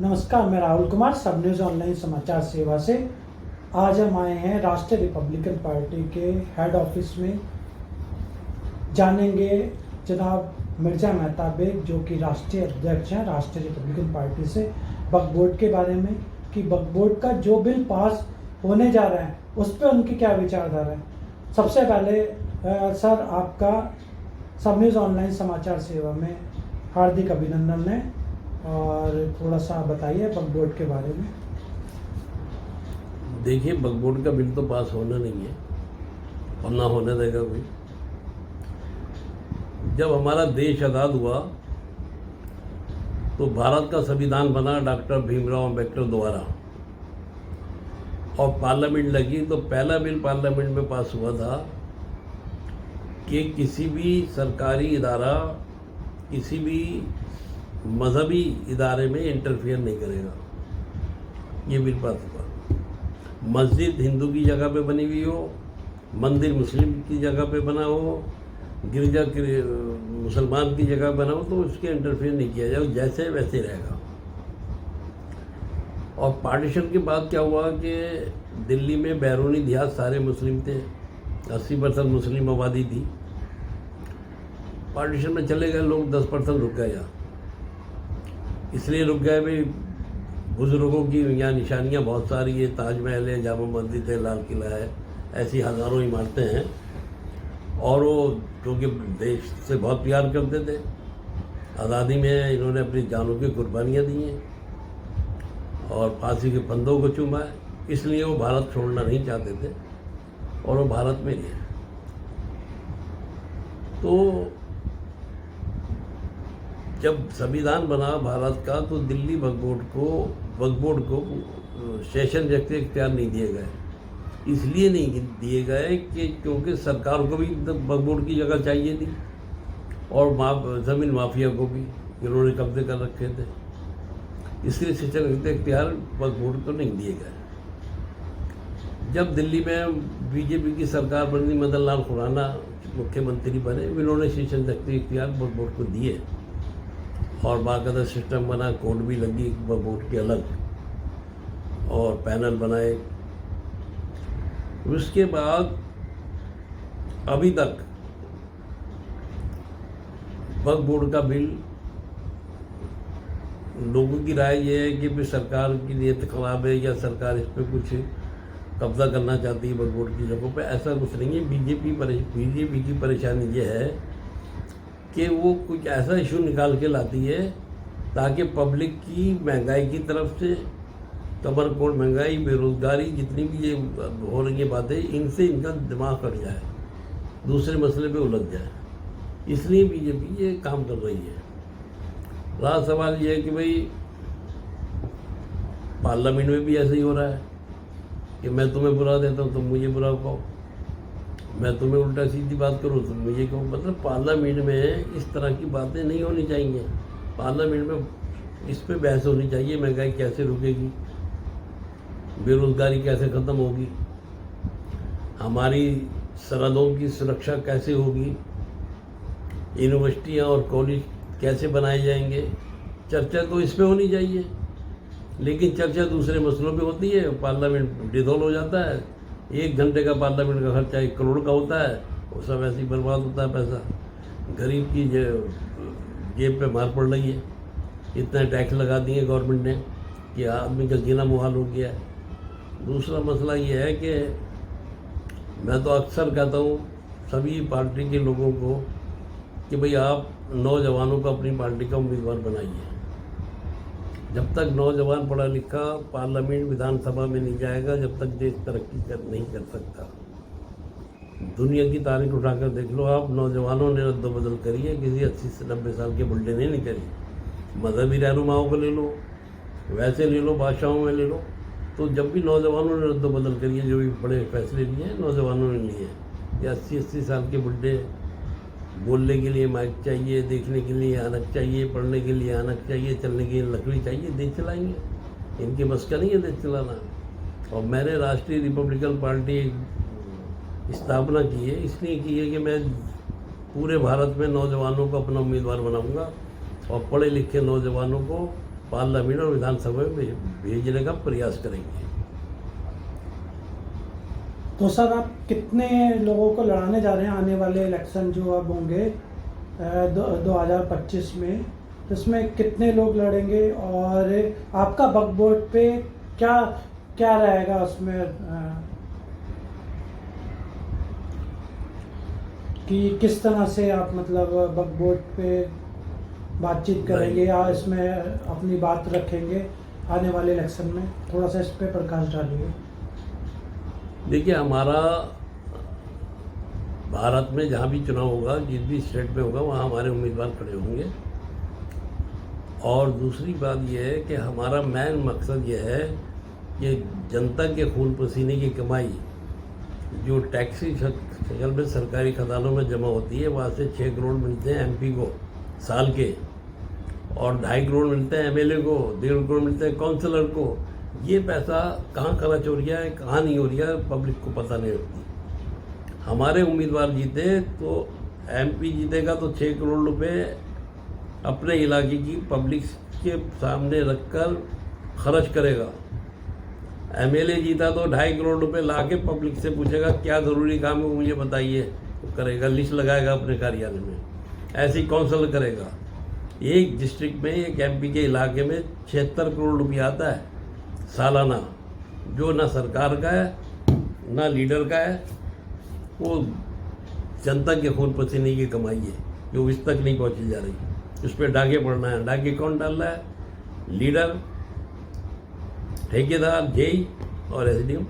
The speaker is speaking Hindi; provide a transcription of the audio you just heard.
नमस्कार, मैं राहुल कुमार, सब न्यूज़ ऑनलाइन समाचार सेवा से। आज हम आए हैं राष्ट्रीय रिपब्लिकन पार्टी के हेड ऑफिस में। जानेंगे जनाब मिर्ज़ा मेहताब बेग, जो कि राष्ट्रीय अध्यक्ष हैं राष्ट्रीय रिपब्लिकन पार्टी से, वक्फ बोर्ड के बारे में कि वक्फ बोर्ड का जो बिल पास होने जा रहा है उस पर उनकी क्या विचारधारा है। सबसे पहले सर, आपका सब न्यूज़ ऑनलाइन समाचार सेवा में हार्दिक अभिनंदन है, और थोड़ा सा बताइए वक्फ बोर्ड के बारे में। देखिए, वक्फ बोर्ड का बिल तो पास होना नहीं है और ना होने देगा कोई। जब हमारा देश आज़ाद हुआ तो भारत का संविधान बना डॉक्टर भीमराव अम्बेडकर द्वारा, और पार्लियामेंट लगी तो पहला बिल पार्लियामेंट में पास हुआ था कि किसी भी सरकारी इदारा किसी भी मजहबी इदारे में इंटरफियर नहीं करेगा। ये बिल पास हुआ। मस्जिद हिंदू की जगह पे बनी हुई हो, मंदिर मुस्लिम की जगह पे बना हो, गिरजा मुसलमान की जगह बना हो, तो उसके इंटरफेयर नहीं किया जाए, जैसे वैसे रहेगा। और पार्टीशन के बाद क्या हुआ कि दिल्ली में बैरूनी देहात सारे मुस्लिम थे, 80% मुस्लिम आबादी थी। पार्टीशन में चले गए लोग, 10% रुक गए यहाँ। इसलिए रुक गए भाई, बुजुर्गों की यहाँ निशानियाँ बहुत सारी है, ताजमहल है, जामा मस्जिद है, लाल किला है, ऐसी हज़ारों इमारतें हैं। और वो क्योंकि देश से बहुत प्यार करते थे, आज़ादी में इन्होंने अपनी जानों की कुर्बानियाँ दी हैं और फांसी के फंदों को चूमा है, इसलिए वो भारत छोड़ना नहीं चाहते थे और वो भारत में रहे। तो जब संविधान बना भारत का तो दिल्ली वक्फ बोर्ड को सेशन जैसे इख्तियार नहीं दिए गए। इसलिए नहीं दिए गए कि क्योंकि सरकार को भी वक्फ बोर्ड की जगह चाहिए थी, और ज़मीन माफिया को भी इन्होंने कब्जे कर रखे थे। इसलिए सेशन इख्तियार वक्फ बोर्ड को नहीं दिए गए। जब दिल्ली में बीजेपी की सरकार बनी, मदन लाल खुराना मुख्यमंत्री बने, इन्होंने सेशन इख्तियार वक्फ बोर्ड को दिए और बाकायदा सिस्टम बना, कोड भी लगी वक्फ बोर्ड के अलग, और पैनल बनाए। उसके बाद अभी तक वक्फ बोर्ड का बिल, लोगों की राय ये है कि फिर सरकार की नीयत खराब है या सरकार इस पर कुछ कब्जा करना चाहती है वक्फ बोर्ड की जगहों पे। ऐसा कुछ नहीं है। बीजेपी की परेशानी ये है कि वो कुछ ऐसा इशू निकाल के लाती है ताकि पब्लिक की महंगाई की तरफ से, कमरकोट महंगाई, बेरोजगारी, जितनी भी ये हो रही है बातें, इनसे इनका दिमाग कट जाए, दूसरे मसले पे उलझ जाए। इसलिए बीजेपी ये काम कर रही है। रहा सवाल ये है कि भाई पार्लियामेंट में भी ऐसे ही हो रहा है कि मैं तुम्हें बुरा देता हूँ, तुम मुझे बुरा कहो, मैं तुम्हें उल्टा सीधी बात करूँ तो मुझे कहो। मतलब पार्लियामेंट में इस तरह की बातें नहीं होनी चाहिए। पार्लियामेंट में इस पे बहस होनी चाहिए, महंगाई कैसे रुकेगी, बेरोजगारी कैसे ख़त्म होगी, हमारी सरहदों की सुरक्षा कैसे होगी, यूनिवर्सिटियाँ और कॉलेज कैसे बनाए जाएंगे। चर्चा तो इस पे होनी चाहिए, लेकिन चर्चा दूसरे मसलों पे होती है। पार्लियामेंट डिसॉल्व हो जाता है, 1 घंटे का पार्लियामेंट का खर्चा 1 करोड़ का होता है, वो सब ऐसे ही बर्बाद होता है पैसा। गरीब की जेब पे मार पड़ रही है। इतना टैक्स लगा दिए गवर्नमेंट ने कि आदमी का जीना मुहाल हो गया है। दूसरा मसला ये है कि मैं तो अक्सर कहता हूँ सभी पार्टी के लोगों को कि भाई आप नौजवानों को अपनी पार्टी का उम्मीदवार बनाइए। जब तक नौजवान पढ़ा लिखा पार्लियामेंट विधानसभा में नहीं जाएगा, जब तक देश तरक्की नहीं कर सकता। दुनिया की तारीख उठाकर देख लो आप, नौजवानों ने रद्दोबदल करी है, किसी 80 से 90 साल के बुढ़े ने नहीं करी। मजहबी रहनुमाओं को ले लो, वैसे ले लो, बादशाहों में ले लो, तो जब भी नौजवानों ने रद्दोबदल करी है, जो भी बड़े फैसले लिए हैं नौजवानों ने लिए हैं। या 80 साल के बुढ़े, बोलने के लिए माइक चाहिए, देखने के लिए आनक चाहिए, पढ़ने के लिए आनक चाहिए, चलने के लिए लकड़ी चाहिए, देश चलाएंगे। इनके बस का नहीं है देश चलाना। और मैंने राष्ट्रीय रिपब्लिकन पार्टी स्थापना की है, इसलिए की है कि मैं पूरे भारत में नौजवानों को अपना उम्मीदवार बनाऊंगा और पढ़े लिखे नौजवानों को पार्लियामेंट और विधानसभा में भेजने का प्रयास करेंगे। तो सर आप कितने लोगों को लड़ाने जा रहे हैं आने वाले इलेक्शन जो अब होंगे 2025 में, तो इसमें कितने लोग लड़ेंगे और आपका वक्फ बोर्ड पे क्या क्या रहेगा उसमें कि किस तरह से आप मतलब वक्फ बोर्ड पे बातचीत करेंगे या इसमें अपनी बात रखेंगे आने वाले इलेक्शन में? थोड़ा सा इस पे प्रकाश डालिए। देखिए, हमारा भारत में जहाँ भी चुनाव होगा, जिस भी स्टेट में होगा, वहाँ हमारे उम्मीदवार खड़े होंगे। और दूसरी बात यह है कि हमारा मेन मकसद यह है कि जनता के खून पसीने की कमाई जो टैक्सी शक्ल में सरकारी खजानों में जमा होती है, वहाँ से 6 करोड़ मिलते हैं एमपी को साल के, और 2.5 करोड़ मिलते हैं एमएलए को, 1.5 करोड़ मिलते हैं काउंसलर को। ये पैसा कहाँ खर्च हो रहा है, कहाँ नहीं हो रहा है, पब्लिक को पता नहीं होती। हमारे उम्मीदवार जीते तो एमपी जीतेगा तो 6 करोड़ रुपए अपने इलाके की पब्लिक के सामने रखकर खर्च करेगा। एमएलए जीता तो 2.5 करोड़ रुपए लाके पब्लिक से पूछेगा क्या ज़रूरी काम है मुझे बताइए, तो करेगा, लिस्ट लगाएगा अपने कार्यालय में। ऐसे ही काउंसिल करेगा। एक डिस्ट्रिक्ट में, एक एमपी के इलाके में 76 करोड़ रुपया आता है सालाना, जो ना सरकार का है ना लीडर का है, वो जनता के खून पसीने की कमाई है जो इस तक नहीं पहुंची जा रही। उस पर डाके पड़ना है। डाके कौन डाल रहा है? लीडर, ठेकेदार, जेई और एसडीएम।